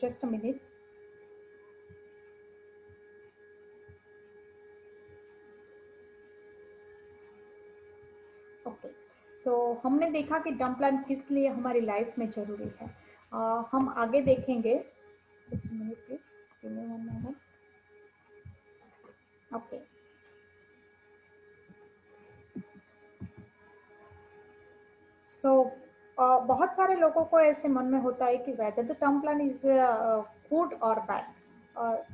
just a minute. Okay, सो हमने देखा कि टर्म प्लान किस लिए हमारी लाइफ में जरूरी है। हम आगे देखेंगे। Just minute please, give me one moment. Okay, so बहुत सारे लोगों को ऐसे मन में होता है कि whether the term plan is good और बैड।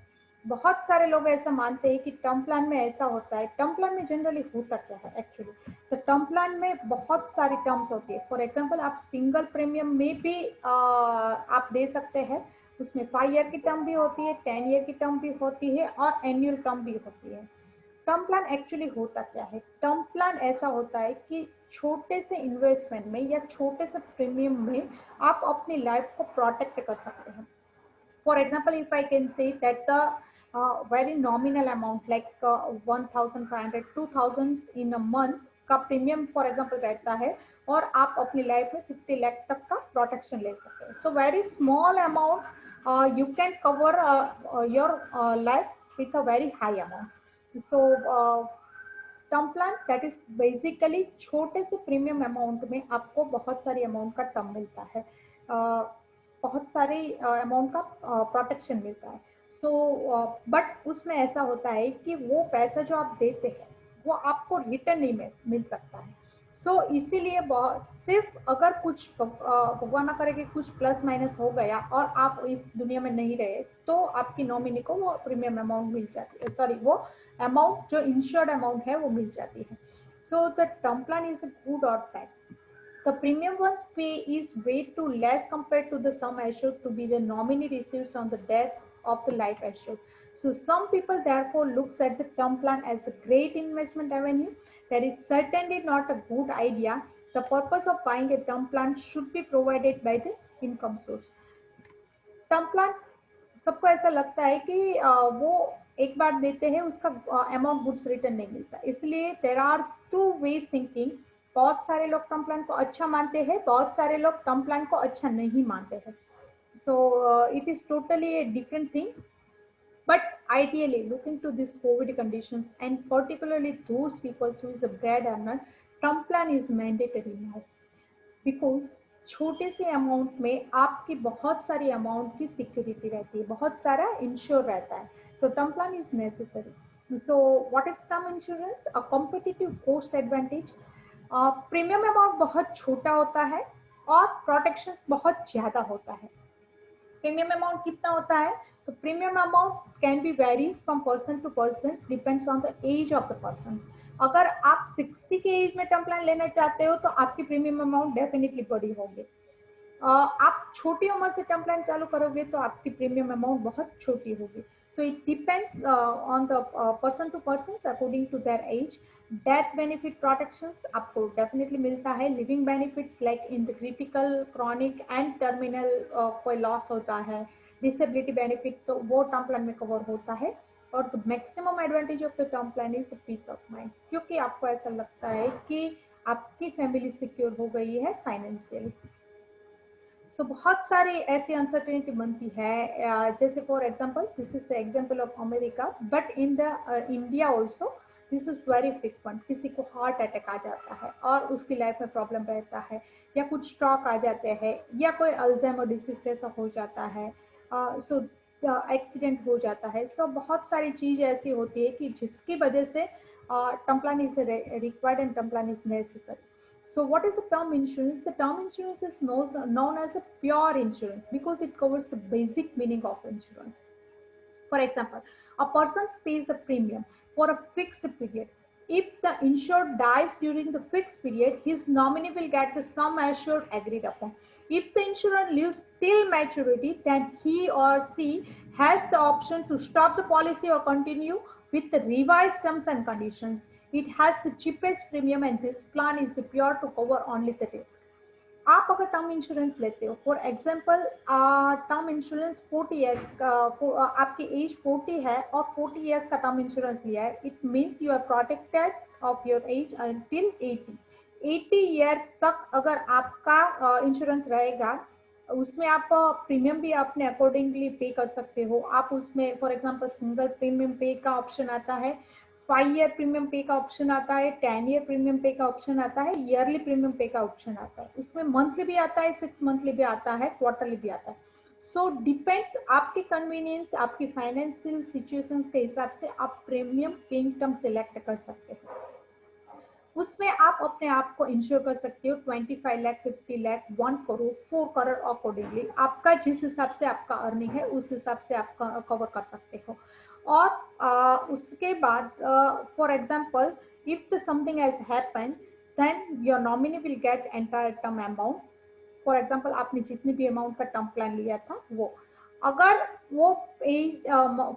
बहुत सारे लोग ऐसा मानते हैं कि टर्म प्लान में ऐसा होता है। टर्म प्लान में जनरली होता क्या है एक्चुअली? तो टर्म प्लान में बहुत सारी टर्म्स होती है। फॉर एग्जांपल, आप सिंगल प्रीमियम में भी आप दे सकते हैं। उसमें 5 ईयर की टर्म भी होती है, 10 ईयर की टर्म भी होती है और एनुअल टर्म भी होती है। टर्म प्लान एक्चुअली होता क्या है? टर्म प्लान ऐसा होता है कि छोटे से इन्वेस्टमेंट में या छोटे से प्रीमियम में आप अपनी लाइफ को प्रोटेक्ट कर सकते हैं। For example, if I can say that the very nominal amount like 1,500, 2,000 in a month का प्रीमियम फॉर एग्जाम्पल रहता है और आप अपनी लाइफ में 50 लाख तक का प्रोटेक्शन ले सकते हैं। So very small amount you can cover your life with a very high amount. So term plan that is basically छोटे से प्रीमियम अमाउंट में आपको बहुत सारी अमाउंट का टर्म मिलता है, बहुत सारी अमाउंट का प्रोटेक्शन मिलता है। सो बट उसमें ऐसा होता है कि वो पैसा जो आप देते हैं वो आपको रिटर्न नहीं मिल सकता है। सो इसीलिए सिर्फ अगर कुछ भगवान ना करे कि कुछ प्लस माइनस हो गया और आप इस दुनिया में नहीं रहे, तो आपकी नॉमिनी को वो प्रीमियम अमाउंट मिल जाती है, सॉरी वो अमाउंट जो इंश्योर्ड अमाउंट है वो मिल जाती है। So the term plan is good और bad. The premium one's pay is way too less compared to the sum assured to be the nominee receives on the death of the life assured. So some people therefore looks at the term plan as a great investment avenue. That is certainly not a good idea. The purpose of buying a term plan should be provided by the income source. Term plan सबको ऐसा लगता है कि वो एक बार देते हैं उसका अमाउंट गुड्स रिटर्न नहीं मिलता, इसलिए there are two ways thinking. बहुत सारे लोग टर्म प्लान को अच्छा मानते हैं, बहुत सारे लोग टर्म प्लान को अच्छा नहीं मानते हैं। सो it is totally a different thing. But ideally, looking to these COVID conditions and particularly those people who is a bread earner, term plan is mandatory now. Because छोटे से अमाउंट में आपकी बहुत सारी अमाउंट की सिक्योरिटी रहती है, बहुत सारा इंश्योर रहता है। So term plan is necessary. So what is term insurance? A competitive cost advantage. Premium amount बहुत छोटा होता है और प्रोटेक्शन बहुत ज्यादा होता है। प्रीमियम अमाउंट कितना होता है? तो premium amount can be varies from person to person, depends on the age of the person. अगर आप 60 के एज में टर्म प्लान लेना चाहते हो तो आपकी प्रीमियम अमाउंट डेफिनेटली बड़ी होगी। आप छोटी उम्र से टर्म प्लान चालू करोगे तो आपकी प्रीमियम अमाउंट बहुत छोटी होगी। So it depends on the person to person according to their age. Death benefit protections आपको डेफिनेटली मिलता है। Living benefits like in the critical, chronic and terminal कोई लॉस होता है, डिसेबिलिटी बेनिफिट तो वो टर्म प्लान में कवर होता है। और the maximum advantage of the term plan is peace of mind, क्योंकि आपको ऐसा लगता है कि आपकी फैमिली सिक्योर हो गई है फाइनेंशियली। सो बहुत सारी ऐसी अनसर्टेनिटी बनती है, जैसे for example this is the example of America, but in the India also this is very frequent. किसी को हार्ट अटैक आ जाता है और उसकी लाइफ में प्रॉब्लम रहता है, या कुछ स्ट्रोक आ जाते हैं, या कोई अल्जाइमर डिसीज जैसा हो जाता है, सो एक्सीडेंट हो जाता है। सो बहुत सारी चीज ऐसी होती है कि जिसकी वजह से term plan is required and term plan is necessary. So what is the term insurance? The term insurance is known as a pure insurance because it covers the basic meaning of insurance. For example, a person pays a premium for a fixed period. If the insured dies during the fixed period, his nominee will get the sum assured agreed upon. If the insurer lives till maturity, then he or she has the option to stop the policy or continue with the revised terms and conditions. It has the cheapest premium and this plan is pure to cover only the risk. आप अगर term insurance लेते हो, for example term insurance 40 years आपकी as 40 है और 40 years का term insurance लिया है, it means you are protected of your age until 80 year तक। अगर आपका इंश्योरेंस रहेगा उसमें आप प्रीमियम भी अपने अकॉर्डिंगली पे कर सकते हो। आप उसमें फॉर एग्जांपल सिंगल प्रीमियम पे का ऑप्शन आता है, 5 ईयर प्रीमियम पे का ऑप्शन आता है, 10 ईयर प्रीमियम पे का ऑप्शन आता है, ईयरली प्रीमियम पे का ऑप्शन आता है। उसमें मंथली भी आता है, 6 मंथली भी आता है, क्वार्टरली भी आता है। सो डिपेंड्स आपकी कन्वीनियंस, आपकी फाइनेंशियल सिचुएशन के हिसाब से आप प्रीमियम पेइंग टर्म सिलेक्ट कर सकते हो। उसमें आप अपने आप को इंश्योर कर सकते हो 25 लाख, 50 लाख, 1 करोड़, 4 करोड़ अकॉर्डिंगली आपका जिस हिसाब से आपका अर्निंग है उस हिसाब से आप कवर कर सकते हो। और उसके बाद for example if something has happen then your nominee will get entire term amount. For example आपने जितने भी अमाउंट का टर्म प्लान लिया था वो, अगर वो age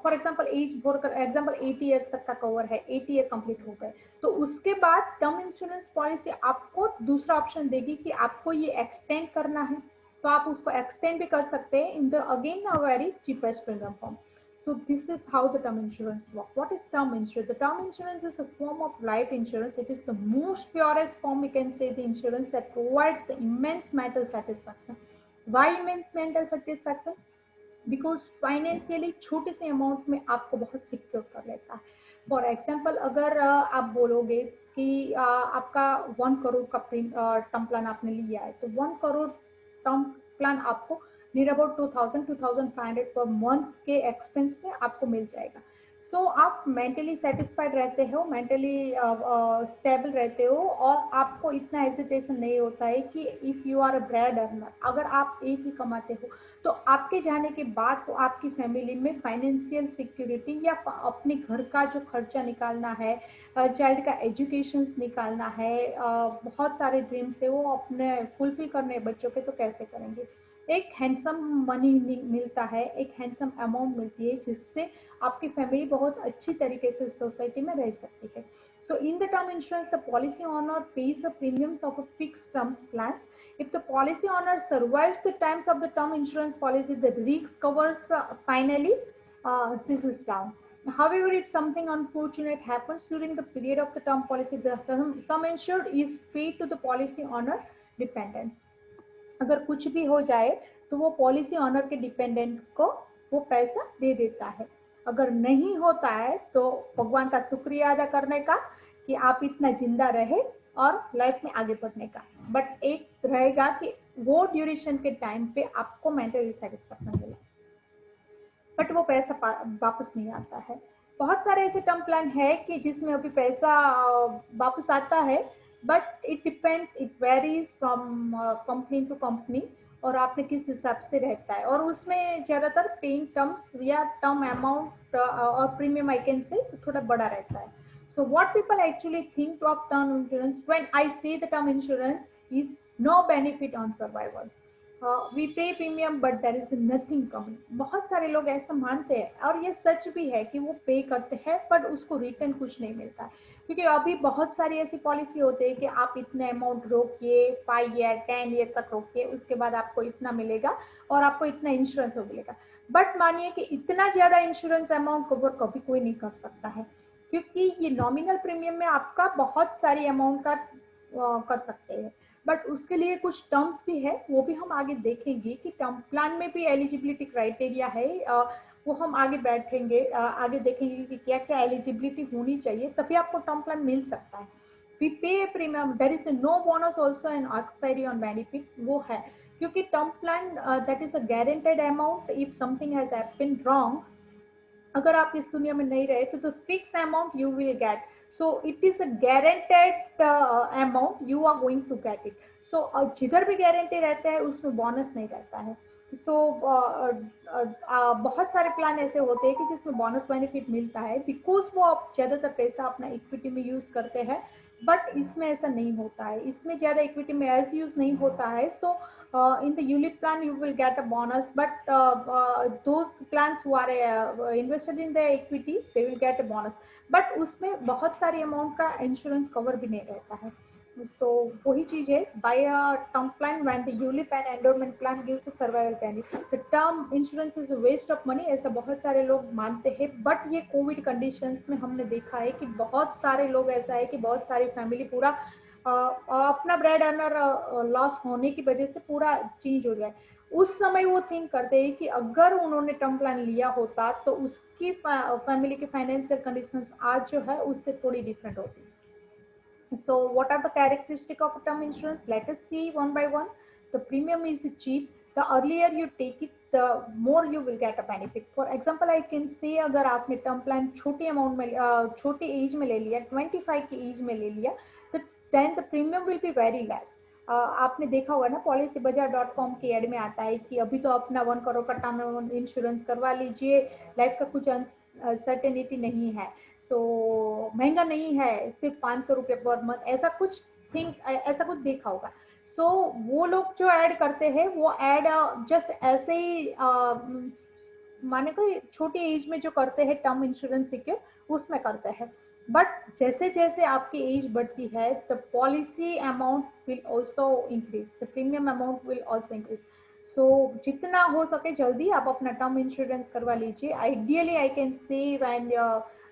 for example age for example 80 years तक का कवर है, 80 ईयर कंप्लीट हो गए, तो उसके बाद टर्म इंश्योरेंस पॉलिसी आपको दूसरा ऑप्शन देगी कि आपको ये एक्सटेंड करना है, तो आप उसको एक्सटेंड भी कर सकते हैं in the again a very cheapest premium form. So this is how the term insurance works. What is term insurance? The term insurance is a form of life insurance. It is the most purest form, we can say, the insurance that provides the immense mental satisfaction. Why immense mental satisfaction? Because financially छोटे से amount में आपको बहुत secure कर लेता है। For example अगर आप बोलोगे कि आपका 1 करोड़ का टर्म प्लान आपने लिया है, तो 1 करोड़ टर्म प्लान आपको नियर अबाउट 2,000 2,500 पर मंथ के एक्सपेंस में आपको मिल जाएगा। सो आप मेंटली सेटिस्फाइड रहते हो, मेंटली स्टेबल रहते हो, और आपको इतना हेजिटेशन नहीं होता है कि if you are a bread earner, अगर आप एक ही कमाते हो तो आपके जाने के बाद तो आपकी फैमिली में फाइनेंशियल सिक्योरिटी या अपने घर का जो खर्चा निकालना है, चाइल्ड का एजुकेशन निकालना है, बहुत सारे ड्रीम्स है वो अपने फुलफिल करने बच्चों के, तो कैसे करेंगे। एक हैंडसम मनी मिलता है, एक हैंडसम अमाउंट मिलती है जिससे आपकी फैमिली बहुत अच्छी तरीके से सोसाइटी में रह सकती है। So in the term insurance, the policy owner pays the premiums of a fixed terms plans. If the policy owner survives the terms of the term insurance policy, the risk covers finally ceases down. However, if something unfortunate happens during the period of the term policy, the sum insured is paid to the policy owner dependents. अगर कुछ भी हो जाए तो वो policy honour के dependent को वो पैसा दे देता है। अगर नहीं होता है तो भगवान का शुक्रिया अदा करने का कि आप इतना जिंदा रहे और लाइफ में आगे बढ़ने का। बट एक रहेगा कि वो ड्यूरेशन के टाइम पे आपको मेंटली सेटिस्फेक्शन मिला, बट वो पैसा वापस नहीं आता है। बहुत सारे ऐसे टर्म प्लान है कि जिसमें अभी पैसा वापस आता है, but it depends, it varies from company to company, और आपने किस हिसाब से रहता है, और उसमें ज्यादातर पेइंग टर्म्स या टर्म अमाउंट और प्रीमियम आई कैन से थोड़ा बड़ा रहता है। So what people actually think of term insurance when I say the term insurance is no benefit on survival. We pay premium but there is nothing coming. बहुत सारे लोग ऐसा मानते हैं और ये सच भी है कि वो पे करते हैं बट उसको रिटर्न कुछ नहीं मिलता है, क्योंकि अभी बहुत सारी ऐसी पॉलिसी होती है कि आप इतने अमाउंट रोकिए, 5 ईयर 10 ईयर तक रोकिए, उसके बाद आपको इतना मिलेगा और आपको इतना इंश्योरेंस मिलेगा। बट मानिए कि इतना ज्यादा इंश्योरेंस अमाउंट कवर कभी कोई नहीं कर सकता है, क्योंकि ये नॉमिनल प्रीमियम में आपका बहुत सारी अमाउंट का कर सकते हैं, बट उसके लिए कुछ टर्म्स भी है, वो भी हम आगे देखेंगे कि टर्म प्लान में भी एलिजिबिलिटी क्राइटेरिया है। वो हम आगे बैठेंगे, आगे देखेंगे कि क्या क्या एलिजिबिलिटी होनी चाहिए तभी आपको टर्म प्लान मिल सकता है। We pay premium, there is no bonus also and expiry on benefit, वो है क्योंकि term plan that is a guaranteed amount. If something has happened wrong, अगर आप इस दुनिया में नहीं रहे तो fix amount you will get. So it is a guaranteed amount, you are going to get it. So जिधर भी गारंटी रहता है उसमें बोनस नहीं रहता है। सो बहुत सारे प्लान ऐसे होते हैं कि जिसमें बोनस बेनिफिट मिलता है बिकॉज वो आप ज्यादातर पैसा अपना इक्विटी में यूज करते हैं, बट इसमें ऐसा नहीं होता है, इसमें ज्यादा इक्विटी में एज यूज नहीं होता है। सो in the ULIP plan you will get a bonus, but those plans who are invested in the equity they will get a bonus, but उसमें बहुत सारी अमाउंट का इंश्योरेंस कवर भी नहीं रहता है। So वही चीज है, buy a term plan when the ULIP and endowment plan gives a survival benefit. The term insurance is a waste of money, ऐसा बहुत सारे लोग मानते हैं, बट ये कोविड कंडीशंस में हमने देखा है कि बहुत सारे लोग ऐसा है कि बहुत सारी फैमिली पूरा अपना ब्रेड अर्नर लॉस होने की वजह से पूरा चेंज हो गया है। उस समय वो थिंक करते हैं कि अगर उन्होंने टर्म प्लान लिया होता तो उसकी फैमिली की फाइनेंशियल कंडीशंस आज जो है उससे थोड़ी डिफरेंट होती। So what are the characteristics of term insurance? Let us see one by one. The premium is cheap. The earlier you take it, the more you will get a benefit. For example, I can say अगर आपने term plan छोटे amount में छोटी as में ले लिया 25 की as में ले लिया तो then the premium will be very less. आपने देखा होगा ना policybazaar.com की एड में आता है कि अभी तो अपना 1 करोड़ का टर्म इंश्योरेंस करवा लीजिए, लाइफ का कुछ अनसर्टेनिटी नहीं है, सो महंगा नहीं है, सिर्फ 500 रुपये पर मंथ, ऐसा कुछ ऐसा कुछ देखा होगा। सो वो लोग जो ऐड करते हैं वो ऐड जस्ट ऐसे ही माने कोई छोटी एज में जो करते हैं टर्म इंश्योरेंस सिक्योर उसमें करते हैं, बट जैसे जैसे आपकी एज बढ़ती है the policy amount will also increase, the premium amount will also increase. So जितना हो सके जल्दी आप अपना टर्म इंश्योरेंस करवा लीजिए। Ideally I can say when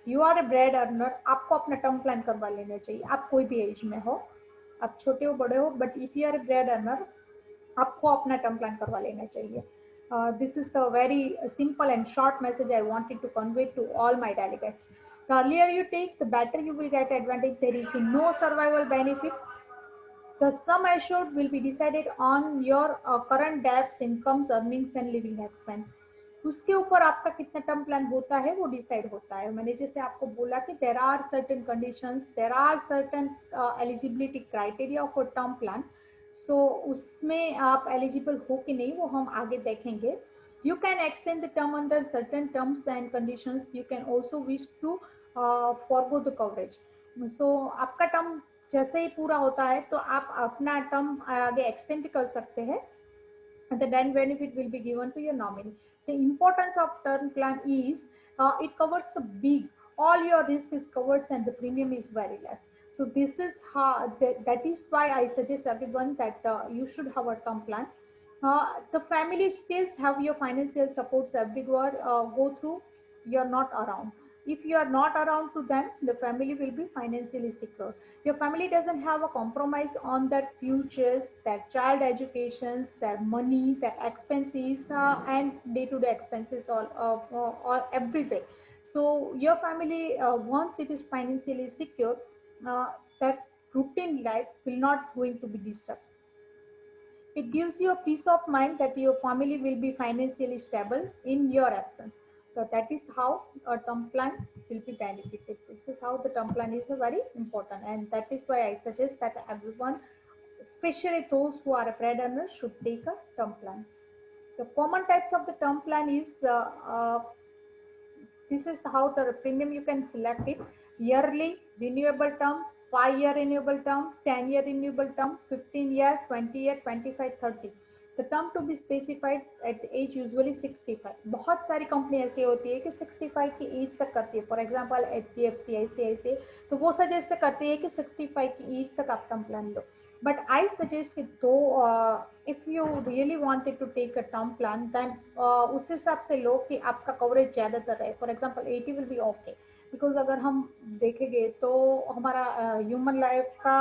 you are a bread earner आपको अपना टर्म प्लान करवा लेना चाहिए, आप कोई भी एज में हो, आप छोटे हो बड़े हो, but if you are a bread earner आपको अपना टर्म प्लान करवा लेना चाहिए। This is the very simple and short message I wanted to convey to all my delegates. The earlier you take, the better you will get advantage. There is no survival benefit. The sum assured will be decided on your current debts, incomes, earnings and living expense. उसके ऊपर आपका कितना term plan होता है वो decide होता है। मैंने जैसे आपको बोला कि there are certain conditions, there are certain eligibility criteria for term plan. So उसमें आप एलिजिबल हो कि नहीं वो हम आगे देखेंगे। You can extend the term under certain terms and conditions. You can also wish to forgo the coverage. So आपका टर्म जैसे ही पूरा होता है तो आप अपना टर्म आगे एक्सटेंड कर सकते हैं, the then benefit will be given to your nominee. The importance of term plan is it covers the big, all your risk is covered and the premium is very less. So this is how that is why I suggest everyone that you should have a term plan. The family still have your financial supports everywhere go through. You're not around. If you are not around to them, the family will be financially secure. Your family doesn't have a compromise on their futures, their child educations, their money, their expenses, and day-to-day expenses all everything. So your family, once it is financially secure, that routine life will not going to be disturbed. It gives you a peace of mind that your family will be financially stable in your absence. So that is how a term plan will be benefited. This is how the term plan is very important, and that is why I suggest that everyone, especially those who are a bread earners, should take a term plan. The common types of the term plan is this is how the premium you can select it: yearly, renewable term, 5-year renewable term, 10-year renewable term, 15-year, 20-year, 25, 30. The term to be specified at the age usually 65. बहुत सारी company ऐसी होती है कि 65 की as तक करती है। फॉर एग्जांपल HDFC, ICICI, तो वो सजेस्ट करती है कि 65 की एज तक आप term plan low. But I suggest that though if you really wanted to take a term plan, then उस हिसाब से लो कि आपका कवरेज ज़्यादातर है। For example 80 will be okay, because अगर हम देखेंगे तो हमारा ह्यूमन लाइफ का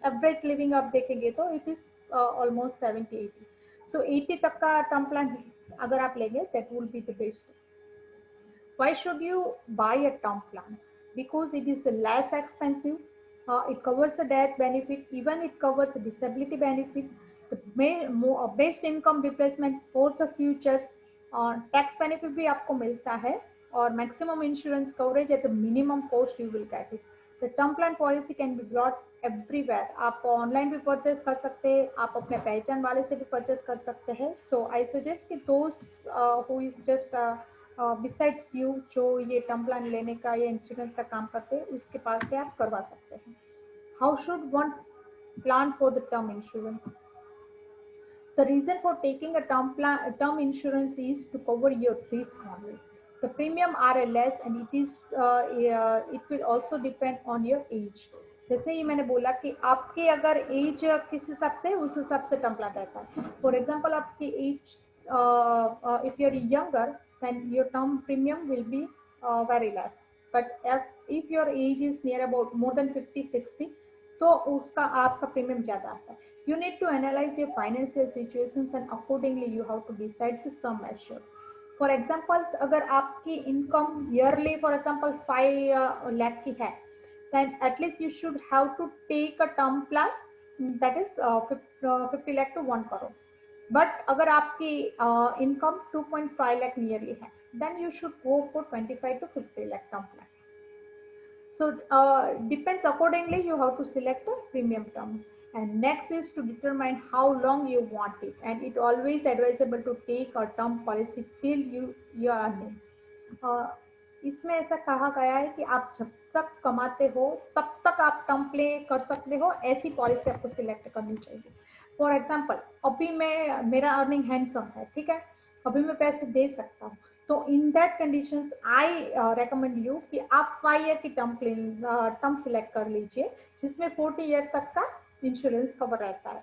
एवरेज लिविंग आप देखेंगे तो इट इज ऑलमोस्ट 70-80। सो 80 तक का टर्म प्लान अगर आप लेंगे that will be the best. Why should you buy a term plan? Because it is less expensive. It covers a death benefit, even it covers a disability benefit, the best income replacement for the futures, tax benefit भी आपको मिलता है, और maximum insurance coverage at the minimum cost you will get it. The term plan policy can be brought everywhere. आप online भी purchase कर सकते हैं, आप अपने पहचान वाले से भी परचेज कर सकते हैं। सो आई सजेस्ट कि दोस्त who is just besides you जो ये टर्म प्लान लेने का या इंश्योरेंस का काम करते हैं उसके पास से आप करवा सकते हैं। How should one plan for the term insurance? The reason for taking a term insurance is to cover your risk only. The premium are less and it will also depend on your age. जैसे ही मैंने बोला कि आपके अगर as किस हिसाब से उस हिसाब से टर्म प्लान रहता है। फॉर एग्जांपल आपकी age if you are younger then your term premium will be very less. But if your age is near about more than 50-60, तो उसका आपका प्रीमियम ज़्यादा आता है। You need to analyze your financial situations and accordingly you have to decide the sum assured. For example, अगर आपकी income yearly for example 5 lakh की है, then at least you should have to take a term plan that is 50 lakh to 1 crore. But अगर आपकी income 2.5 lakh nearly है, then you should go for 25 to 50 lakh term plan. So depends accordingly you have to select a premium term. And next is to determine how long you want it, and it always advisable to take a term policy till you are earning. इसमें ऐसा कहा गया है कि आप जब तक कमाते हो तब तक आप टर्म प्ले कर सकते हो, ऐसी पॉलिसी आपको सिलेक्ट करनी चाहिए. फॉर एग्जाम्पल, अभी मैं मेरा अर्निंग हैंडसम है, ठीक है, अभी मैं पैसे दे सकता हूँ, तो in that conditions I recommend you कि आप 5 ईयर की टर्म सिलेक्ट कर लीजिए जिसमें 40 ईयर तक का इंश्योरेंस कवर रहता है.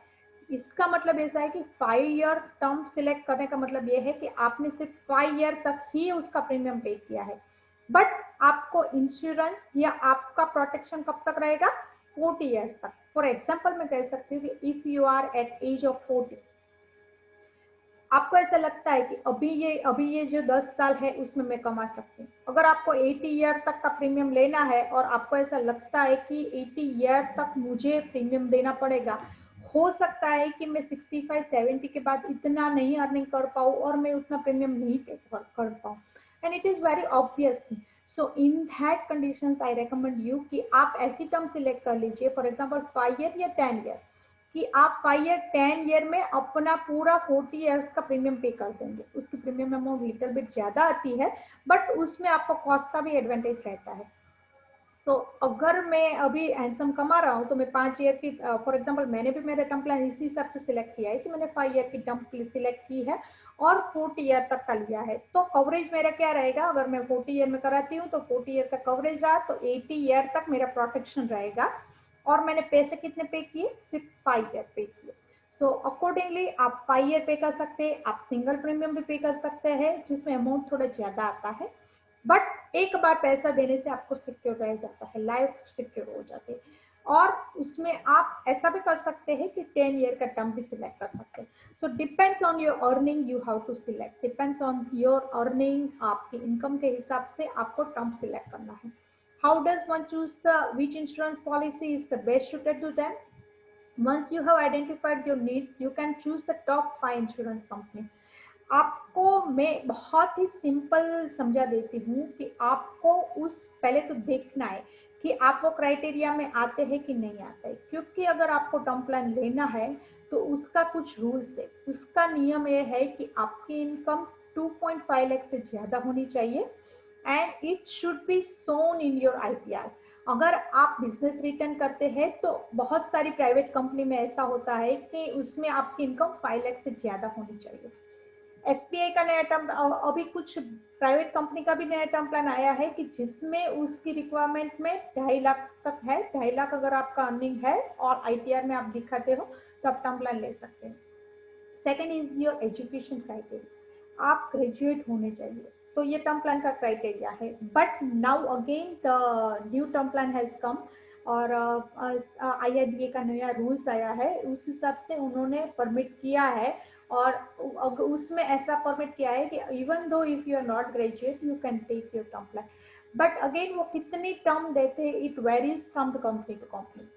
इसका मतलब ऐसा है कि 5 ईयर टर्म सिलेक्ट करने का मतलब ये है कि आपने सिर्फ 5 ईयर तक ही उसका प्रीमियम पे किया है, बट आपको इंश्योरेंस या आपका प्रोटेक्शन कब तक रहेगा, 40 ईयर्स तक. फॉर एग्जाम्पल मैं कह सकती हूँ कि if you are at age of 40, आपको ऐसा लगता है कि अभी ये जो 10 साल है उसमें मैं कमा सकती हूँ. अगर आपको 80 ईयर तक का प्रीमियम लेना है और आपको ऐसा लगता है कि 80 ईयर तक मुझे प्रीमियम देना पड़ेगा, हो सकता है कि मैं 65-70 के बाद इतना नहीं अर्निंग कर पाऊँ और मैं उतना प्रीमियम नहीं पे कर पाऊँ, and it is very obvious thing. So in that conditions I recommend you कि आप ऐसी टर्म सिलेक्ट कर लीजिए, फॉर एग्जाम्पल 5 ईयर या 10 ईयर, कि आप 5 ईयर 10 ईयर में अपना पूरा 40 ईयर्स का प्रीमियम पे कर देंगे. उसकी प्रीमियम अमाउंट लिटिल बिट ज्यादा आती है, बट उसमें आपको कॉस्ट का भी एडवांटेज रहता है. तो अगर मैं अभी हैंडसम कमा रहा हूँ तो मैं 5 ईयर की, फॉर एग्जांपल मैंने भी मेरा टर्म प्लान इसी हिसाब से सिलेक्ट किया है कि मैंने 5 ईयर की टर्म सिलेक्ट की है और 40 ईयर तक का लिया है. तो कवरेज मेरा क्या रहेगा, अगर मैं 40 ईयर में कराती हूँ तो 40 ईयर का कवरेज रहा तो 80 ईयर तक मेरा प्रोटेक्शन रहेगा. और मैंने पैसे कितने पे किए, सिर्फ 5 ईयर पे किए. सो अकॉर्डिंगली आप 5 ईयर पे कर सकते हैं, आप सिंगल प्रीमियम भी पे कर सकते हैं जिसमें अमाउंट थोड़ा ज्यादा आता है, बट एक बार पैसा देने से आपको सिक्योर रह जाता है, लाइफ सिक्योर हो जाती है. और उसमें आप ऐसा भी कर सकते हैं कि 10 ईयर का टर्म भी सिलेक्ट कर सकते हैं. So depends on your earning you have to select, depends on your earning, आपकी इनकम के हिसाब से आपको टर्म सिलेक्ट करना है. How does one choose the which insurance policy is the best suited to them? Once you have identified your needs, you can choose the top 5 insurance company. आपको मैं बहुत ही सिंपल समझा देती हूँ कि आपको उस पहले तो देखना है कि आप वो क्राइटेरिया में आते हैं कि नहीं आते, क्योंकि अगर आपको टर्म प्लान लेना है तो उसका कुछ रूल्स है. उसका नियम ये है कि आपकी इनकम 2.5 लाख से ज्यादा होनी चाहिए and it should be shown in your ITR. अगर आप बिजनेस रिटर्न करते हैं तो बहुत सारी प्राइवेट कंपनी में ऐसा होता है कि उसमें आपकी इनकम 5 लाख से ज्यादा होनी चाहिए. एसबीआई का नया टर्म, अभी कुछ प्राइवेट कंपनी का भी नया टर्म प्लान आया है कि जिसमें उसकी रिक्वायरमेंट में 2.5 लाख तक है. 2.5 लाख अगर आपका अर्निंग है और आईटीआर में आप दिखाते हो तो आप टर्म प्लान ले सकते हैं. Second is your education criteria, आप ग्रेजुएट होने चाहिए, तो ये टर्म प्लान का क्राइटेरिया है. But now again the new term plan has come और आईआरडीए का नया रूल्स आया है, उस हिसाब से उन्होंने परमिट किया है. और उसमें ऐसा परमिट किया है कि even though if you are not graduate you can take your term plan. But again वो कितनी टर्म देते हैं, it varies from the company to company.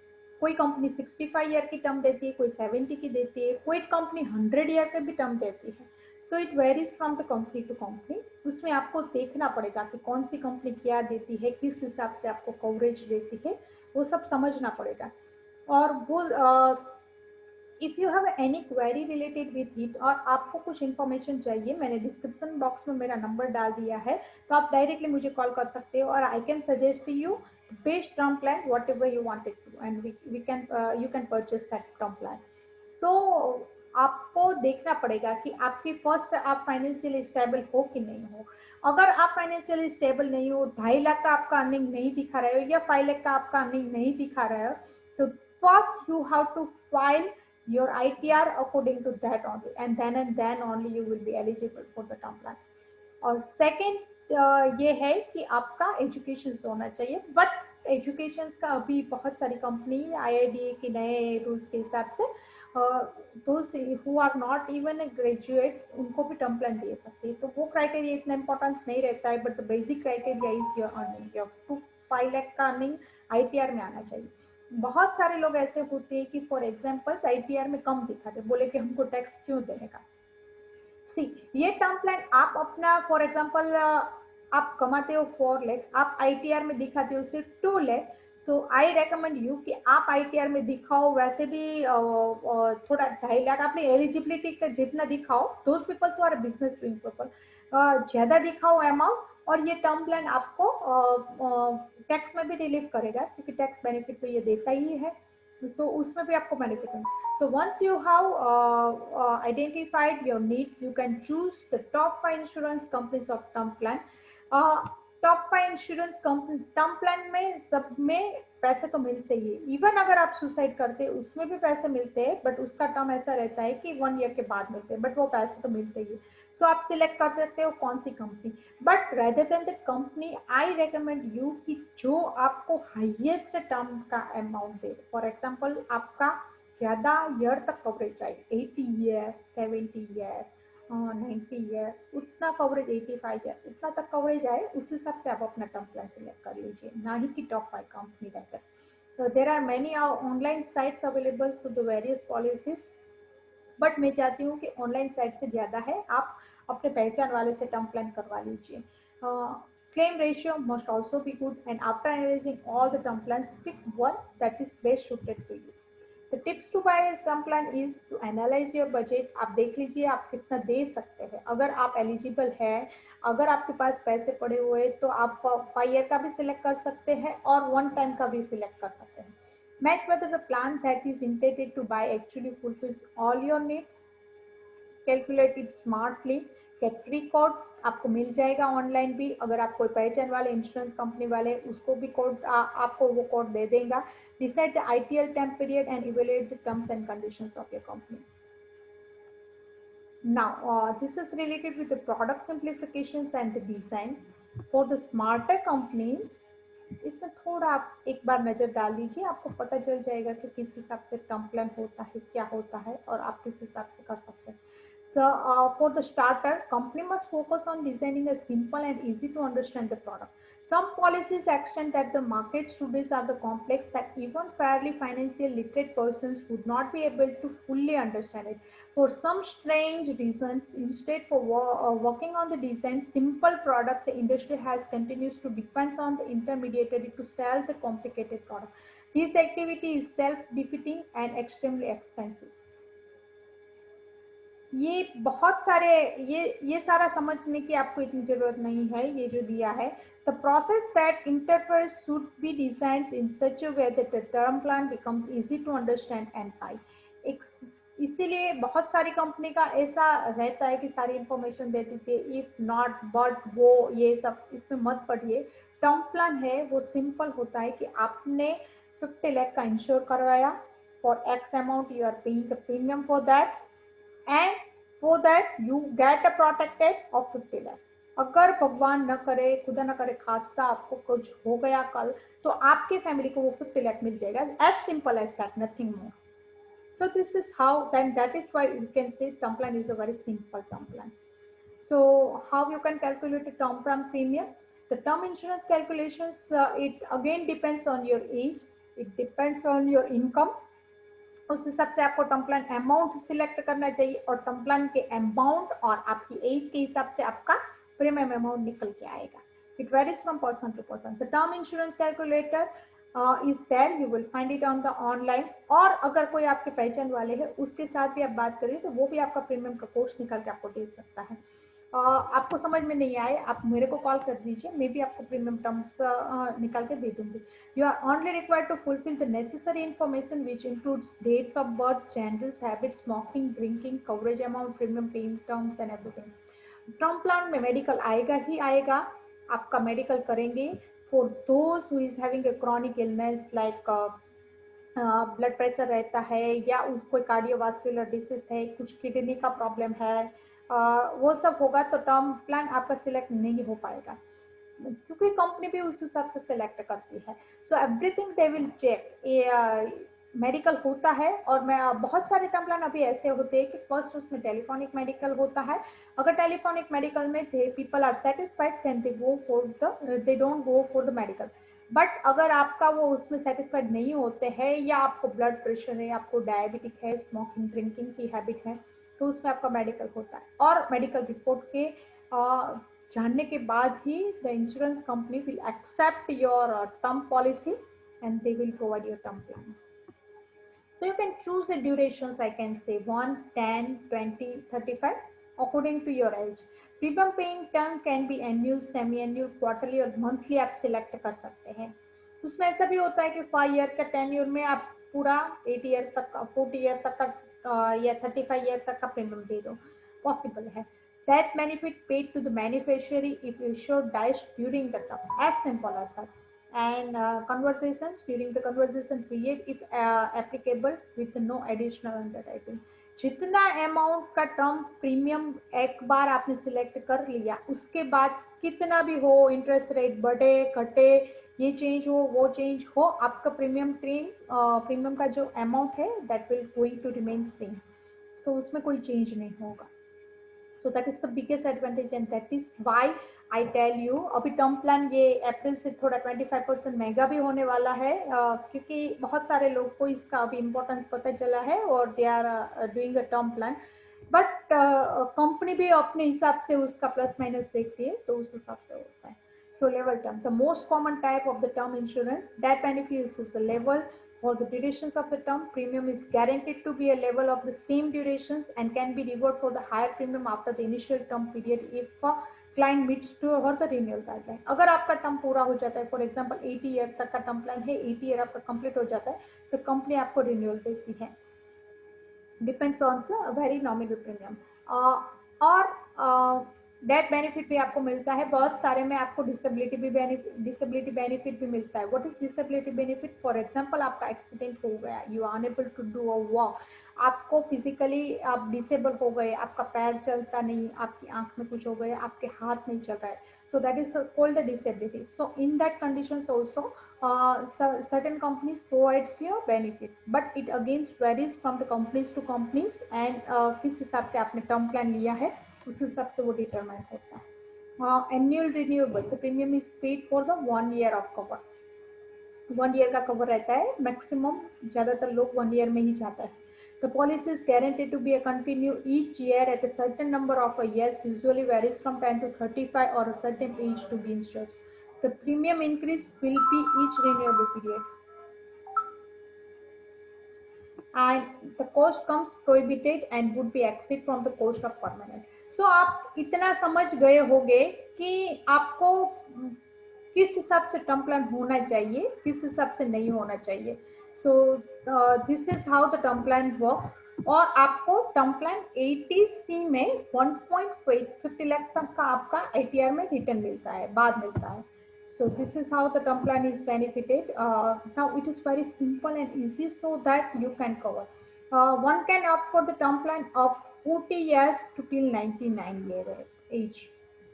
कोई कंपनी 65 ईयर की टर्म देती है, कोई 70 की देती है, कोई कंपनी 100 ईयर की भी टर्म देती है. So it varies from the company to company. उसमें आपको देखना पड़ेगा कि कौन सी कंपनी क्या देती है, किस हिसाब से आपको कवरेज देती है, वो सब समझना पड़ेगा. और वो if you have any query related with it और आपको कुछ इन्फॉर्मेशन चाहिए, मैंने डिस्क्रिप्शन बॉक्स में मेरा नंबर डाल दिया है, तो आप डायरेक्टली मुझे कॉल कर सकते हो और I can suggest you best term plan whatever you wanted to and we can you can purchase that term plan. तो आपको देखना पड़ेगा कि आपकी फर्स्ट आप फाइनेंशियली स्टेबल हो कि नहीं हो. अगर आप फाइनेंशियली स्टेबल नहीं हो, 2.5 लाख का आपका अर्निंग नहीं दिखा रहे हो या 5 लाख का आपका अर्निंग नहीं दिखा रहे हो, तो first you have to file your ITR according to that only, and then only you will be eligible for the term plan. और सेकेंड ये है कि आपका एजुकेशन होना चाहिए, बट एजुकेशन का अभी बहुत सारी कंपनी आईआईडी के नए रूल्स के हिसाब से दोस्त who are not even a graduate उनको भी टर्म प्लान दे सकते हैं, तो वो क्राइटेरिया इतना इंपॉर्टेंस नहीं रहता है, but the basic criteria is your earning, your 2-5 lakh का अर्निंग आईटीआर में आना चाहिए। बहुत सारे लोग ऐसे होते हैं कि फॉर एग्जाम्पल आईटीआर में कम दिखाते, बोले कि हमको टैक्स क्यों देने का। सी, ये टर्म प्लान आप अपना फॉर एग्जांपल आप कमाते हो 4 लाख, आप आईटीआर में दिखाते हो सिर्फ 2 लाख, तो आई रेकमेंड यू कि आप आईटीआर में दिखाओ वैसे भी थोड़ा 2.5 लाख अपनी एलिजिबिलिटी का जितना दिखाओ, those peoples are business doing people, ज्यादा दिखाओ अमाउंट, और ये टर्म प्लान आपको टैक्स में भी रिलीफ करेगा, क्योंकि टैक्स बेनिफिट तो ये देता ही है, तो उसमें भी आपको बेनिफिट है। So once you have identified your needs, you can choose the top 5 insurance companies of term plan. Top 5 insurance company term plan में सब में पैसे तो मिलते ही है, इवन अगर आप सुसाइड करते हैं उसमें भी पैसे मिलते हैं, बट उसका टर्म ऐसा रहता है कि 1 ईयर के बाद मिलते हैं, बट वो पैसे तो मिलते ही है। सो आप सिलेक्ट कर सकते हो कौन सी company, but rather than the company I recommend you कि जो आपको हाईएस्ट टर्म का अमाउंट दे। फॉर एग्जाम्पल आपका ज्यादा ईयर तक कवरेज आए, 80 ईयर, 70 ईयर, 90 ईयर, उतना कवरेज, 85 ईयर, उतना तक कवरेज आए, उस हिसाब से आप अपना टर्म प्लान सिलेक्ट कर लीजिए, ना ही कि टॉप 5 कंपनी रहकर। तो there are many online sites available for the various policies, but मैं चाहती हूँ कि ऑनलाइन साइट से ज्यादा है आप अपने पहचान वाले से टर्म प्लान करवा लीजिए। Claim ratio must also be good, and after analyzing all the term plans, pick one that is best suited to you. The tips to buy a term plan is to analyze your budget. आप देख लीजिए आप कितना दे सकते हैं, अगर आप eligible है, अगर आपके पास पैसे पड़े हुए तो आप 5 ईयर का भी सिलेक्ट कर सकते हैं और 1 टाइम का भी सिलेक्ट कर सकते हैं। Match whether the plan that is intended to buy actually fulfills all your needs. Calculate it smartly. Cattery code आपको मिल जाएगा ऑनलाइन भी, अगर आप कोई पहचान वाले इंश्योरेंस कंपनी वाले उसको भी कोड आपको वो कोड दे देगा। Decide the ITL time period and evaluate the terms and conditions of your company. Now, this is related with the product simplifications and the designs. For the smarter companies, इसमें थोड़ा आप एक बार नजर डाल दीजिए, आपको पता चल जाएगा कि किस हिसाब से टर्म प्लान होता है, क्या होता है, और आप किस हिसाब से कर सकते हैं। So, for the starter, company must focus on designing a simple and easy to understand the product. Some policies extend that the markets today are the complex that even fairly financial literate persons would not be able to fully understand it. For some strange reasons, instead for working on the design simple product, the industry has continues to depends on the intermediary to sell the complicated product. This activity is self-defeating and extremely expensive. ये बहुत सारे ये सारा समझने की आपको इतनी जरूरत नहीं है, ये जो दिया है। The process that interface should be designed in such a way that the term plan becomes easy to understand and buy. इसीलिए बहुत सारी कंपनी का ऐसा रहता है कि सारी इंफॉर्मेशन दे देती है, इफ नॉट बट वो ये सब इसमें मत पढ़िए। टर्म प्लान है वो सिंपल होता है कि आपने 50 लाख का इंश्योर करवाया, for x amount you are paying the premium for that, and for that you get a protected of 50 lakh. अगर भगवान न करे, खुदा न करे खास्ता आपको कुछ हो गया कल, तो आपके फैमिली को वो 50 लाख मिल जाएगा, as simple as that, nothing more. So this is how, then that is why you can say term plan is a very simple term plan. So how you can calculate a term plan premium? The term insurance calculations, it again depends on your age, it depends on your income. उस हिसाब से आपको term plan amount select करना चाहिए, और term plan के amount और आपकी एज के हिसाब से आपका प्रीमियम अमाउंट निकल के आएगा। It varies from person to person. The term insurance calculator is there, you will find it on the online, और अगर कोई आपके पहचान वाले हैं उसके साथ भी आप बात करिए तो वो भी आपका प्रीमियम का कोर्स निकाल के आपको दे सकता है। आपको समझ में नहीं आए आप मेरे को कॉल कर दीजिए, मैं भी आपको प्रीमियम टर्म्स निकाल के दे दूंगी। You are only required to fulfill the necessary information which includes dates of birth, genders, habits, smoking, drinking, coverage amount, premium payment terms and everything. Term plan में मेडिकल आएगा ही आएगा, आपका मेडिकल करेंगे for those who is having a chronic illness like blood pressure रहता है, या उसको cardiovascular disease है, कुछ किडनी का प्रॉब्लम है, वो सब होगा तो टर्म प्लान आपका सिलेक्ट नहीं हो पाएगा, क्योंकि कंपनी भी उस हिसाब से सिलेक्ट करती है। So everything they will check, medical होता है, और मैं बहुत सारे टर्म प्लान अभी ऐसे होते हैं कि फर्स्ट उसमें टेलीफोनिक मेडिकल होता है। अगर टेलीफोनिक मेडिकल में people are satisfied then they don't go for the medical. But अगर आपका वो उसमें सेटिस्फाइड नहीं होते हैं, या आपको ब्लड प्रेशर है, आपको डायबिटिक है, स्मोकिंग ड्रिंकिंग की हैबिट है, तो उसमें आपका मेडिकल होता है। और मेडिकल रिपोर्ट के जानने के बाद ही the insurance company will accept your term policy and they will provide your term plan. So you can choose the durations, I can say 1, 10, 20, 35 according to your age. Premium paying term can be annual, semi-annual, quarterly और monthly आप select कर सकते हैं। उसमें ऐसा भी होता है कि 5 ईयर का टेन्योर में आप पूरा 8 ईयर तक का, 40 ईयर तक का या 35 ईयर तक का प्रीमियम दे दो, पॉसिबल है। That benefit paid to the beneficiary if insured dies during the term, as simple as that. And conversations during the conversation period if applicable with no additional underwriting। जितना amount का term premium एक बार आपने select कर लिया, उसके बाद कितना भी हो, इंटरेस्ट रेट बढ़े घटे, ये चेंज हो वो चेंज हो, आपका प्रीमियम का जो अमाउंट है that will going to remain same. So उसमें कोई चेंज नहीं होगा। So that is the biggest advantage and that is why I tell you अभी टर्म प्लान ये अप्रैल से थोड़ा 25% महंगा भी होने वाला है, क्योंकि बहुत सारे लोग को इसका अभी इम्पोर्टेंस पता चला है और they are doing a term plan. But company भी अपने हिसाब से उसका प्लस माइनस देखती है, तो उस हिसाब से होता है। So level term, the most common type of the term insurance that benefits is the level. For the durations of the term, premium is guaranteed to be a level of the same durations and can be revoked for the higher premium after the initial term period if client meets to or the renewal guideline। अगर आपका term पूरा हो जाता है, for example 80 year तक का term plan है, 80 year आपका कंप्लीट हो जाता है, तो कंपनी आपको रिन्यूअल देती है, depends on the very nominal premium. और डेथ बेनिफिट भी आपको मिलता है बहुत सारे में। आपको डिसेबिलिटी बेनिफिट भी मिलता है। What is disability benefit? For example आपका एक्सीडेंट हो गया, you are unable to do a walk, आपको फिजिकली आप डिसेबल हो गए, आपका पैर चलता नहीं, आपकी आंख में कुछ हो गया, आपके हाथ नहीं चल रहा है, so that is called a disability। So in that conditions also certain companies provides you a benefit, but it again varies from the companies to companies and किस हिसाब से आपने टर्म प्लान लिया है उस हिसाब से वो डिटरमाइन होता है। Annual renewable, the premium is paid for the 1 year of cover. 1 year का कवर रहता है, मैक्सिमम ज्यादातर लोग 1 ईयर में ही जाता है। The policy is guaranteed to be a continue each year at a certain number of years, usually varies from 10 to 35 or a certain age to be insured. The premium increase will be each renewable period. And the cost comes prohibited and would be exceed from the cost of permanent। So आप इतना समझ गए होंगे कि आपको किस हिसाब से टर्म प्लान होना चाहिए, किस हिसाब से नहीं होना चाहिए। So this is how the term plan works. और आपको टर्म प्लान 80C में 1.50 लाख तक का आपका आईटीआर में रिटर्न मिलता है, बाद मिलता है। So this is how the term plan is benefited। Now it is very simple and easy so that you can cover। One can opt for the term plan of 40 years to till 99 year age।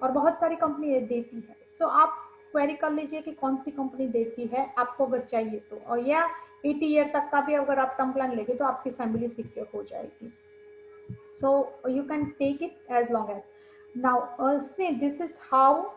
और बहुत सारी company ये देती है। So आप query कर लीजिए कि कौन सी कंपनी देती है आपको अगर चाहिए तो, और या 80 ईयर तक का भी अगर आप टर्म प्लान लेंगे तो आपकी फैमिली सिक्योर हो जाएगी। So you can take it as long as। Now see, this is how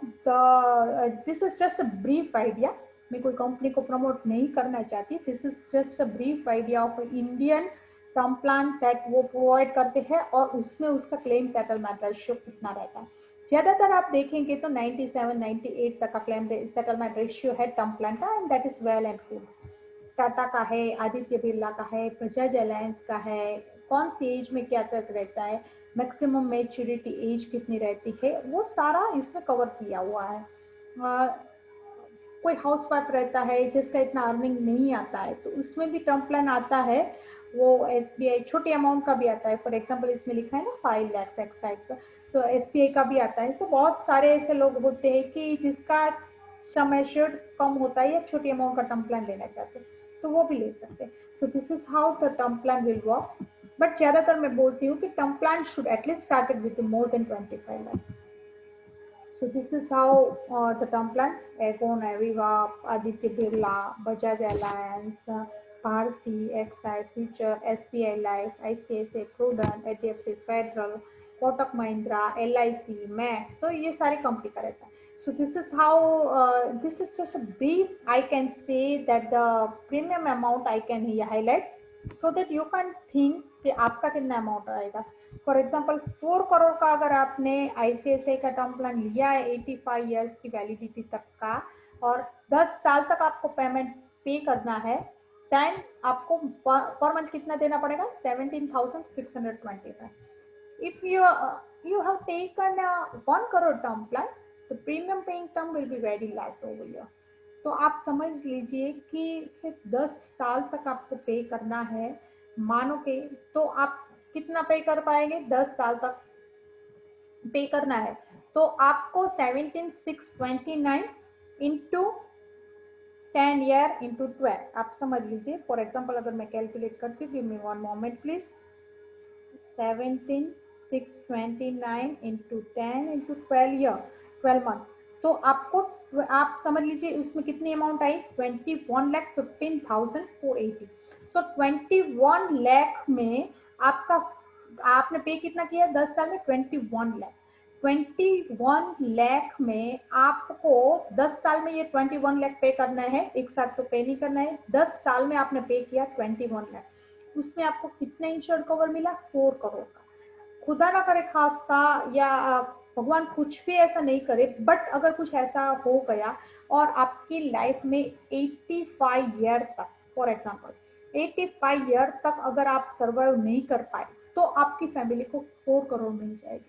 this is just a brief idea। मैं कोई कंपनी को प्रमोट नहीं करना चाहती, this is just a brief idea of Indian term plan that वो provide करते हैं, और उसमें उसका क्लेम सेटलमेंट रेशियो कितना रहता है। ज्यादातर आप देखेंगे तो 97-98 तक का क्लेम सेटलमेंट रेशियो है टर्म प्लान का, and that is well and good. Tata का है, आदित्य बिरला का है, बजाज अलायंस का है, कौन सी एज में क्या तक रहता है, मैक्सिमम मैच्योरिटी एज कितनी रहती है, वो सारा इसमें कवर किया हुआ है। कोई हाउस वाइफ रहता है जिसका इतना अर्निंग नहीं आता है, तो उसमें भी टर्म प्लान आता है। वो एसबीआई छोटी अमाउंट का भी आता है, फॉर एग्जांपल इसमें लिखा है ना 5 लाख एक्स, तो एसबीआई का भी आता है। तो बहुत सारे ऐसे लोग होते हैं कि जिसका सम एश्योर्ड कम होता है या छोटी अमाउंट का टर्म प्लान लेना चाहते हैं, तो वो भी ले सकते हैं। So this is how the term plan will work. But ज्यादातर मैं बोलती हूँ कि term plan should at least started with more than 25 lakh. So this is how the term plan, Aegon, Aviva, Aditya Birla, Bajaj Alliance, Bharti, Exide, Future, SBI Life, ICICI Prudent, HDFC Federal, Kotak Mahindra, LIC, Max. So ये सारी company का रहता है. So this is how this is just a brief. I can say that the premium amount I can highlight so that you can think कि आपका कितना amount आएगा. For example 4 crore का अगर आपने आईसीआईसीआई का टर्म प्लान लिया है 85 ईयर्स की वैलिडिटी तक का और 10 साल तक आपको पेमेंट पे करना है, देन आपको पर मंथ कितना देना पड़ेगा 17,625. If you have taken a 1 crore term plan, the premium paying term will be very less over here. तो आप समझ लीजिए कि सिर्फ 10 साल तक आपको पे करना है, मानो के तो आप कितना पे कर पाएंगे 10 साल तक पे करना है तो आपको 17,629 इंटू 10 ईयर इंटू 12 आप समझ लीजिए. फॉर एग्जाम्पल अगर मैं कैलकुलेट करती हूँ, give me one moment please. 17,629 into 10 into 12 year 12 month. तो आपको आप समझ लीजिए उसमें कितनी अमाउंट आई 21,15,480. सो 21 लाख में आपका आपने पे कितना किया 10 साल में 21 लाख. 21 लाख में आपको 10 साल में ये 21 लाख पे करना है, एक साथ तो पे नहीं करना है. 10 साल में आपने पे किया 21 लाख. उसमें आपको कितना इंश्योर्ड कवर मिला 4 करोड़ का. खुदा ना करे खास्ता या भगवान कुछ भी ऐसा नहीं करे, बट अगर कुछ ऐसा हो गया और आपकी लाइफ में 85 ईयर तक, फॉर एग्जाम्पल 85 ईयर तक अगर आप सर्वाइव नहीं कर पाए तो आपकी फैमिली को 4 करोड़ मिल जाएगी.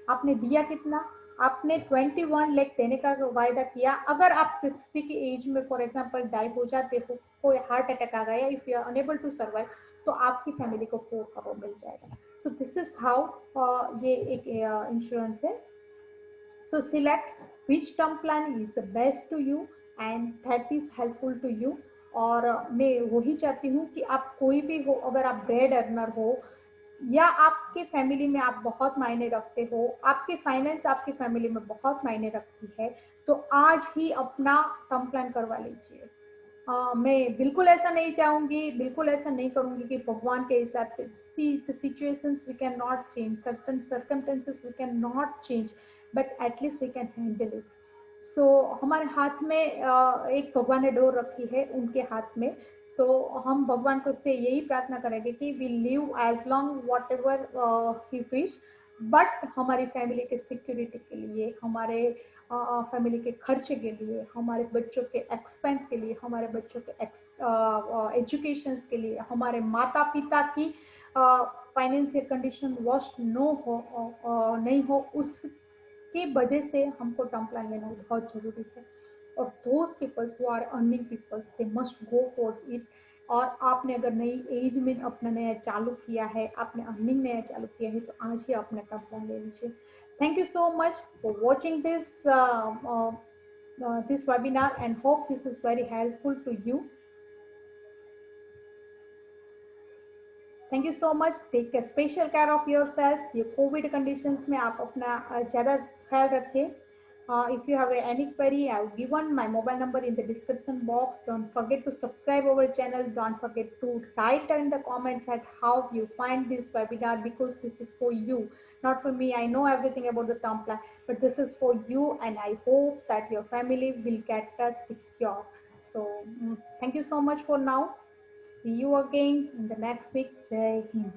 आपने दिया कितना, आपने 21 लाख देने का वायदा किया. अगर आप 60 की एज में फॉर एग्जाम्पल डाई हो जाते हो, कोई हार्ट अटैक आ गया, if you are unable to survive, तो आपकी फैमिली को 4 करोड़ मिल जाएगा. सो दिस इज हाउ ये एक इंश्योरेंस है. So select which term plan is the best to you and that is helpful to you. और मैं वही चाहती हूँ कि आप कोई भी हो, अगर आप ब्रेड अर्नर हो या आपके फैमिली में आप बहुत मायने रखते हो, आपके फाइनेंस आपकी फैमिली में बहुत मायने रखती है, तो आज ही अपना टर्म प्लान करवा लीजिए. मैं बिल्कुल ऐसा नहीं चाहूंगी, बिल्कुल ऐसा नहीं करूंगी कि भगवान के हिसाब से. See, the situations we cannot change, certain circumstances we cannot change, but at least we can handle it. So हमारे हाथ में एक भगवान ने डोर रखी है उनके हाथ में, तो हम भगवान को से यही प्रार्थना करेंगे कि we live as long whatever he wish, but हमारी फैमिली के सिक्योरिटी के लिए, हमारे फैमिली के खर्चे के लिए, हमारे बच्चों के एक्सपेंस के लिए, हमारे बच्चों के एजुकेशन के लिए, हमारे माता पिता की फाइनेंशियल कंडीशन वर्स्ट नहीं हो, उसकी वजह से हमको टर्म प्लान लेना बहुत जरूरी है. और those peoples who are earning peoples they must go for it. और आपने अगर नई एज में अपना नया चालू किया है, आपने अर्निंग नया चालू किया है, तो आज ही अपना टर्म प्लान ले लीजिए. Thank you so much for watching this webinar and hope this is very helpful to you. Thank you so much. Take a special care of yourselves. ये COVID conditions में आप अपना ज़्यादा ख्याल रखें. If you have any query, I have given my mobile number in the description box. Don't forget to subscribe our channel. Don't forget to write in the comments that how you find this webinar, because this is for you, not for me. I know everything about the term plan, but this is for you, and I hope that your family will get us secure. So thank you so much for now. See you again in the next week. Jai Hind.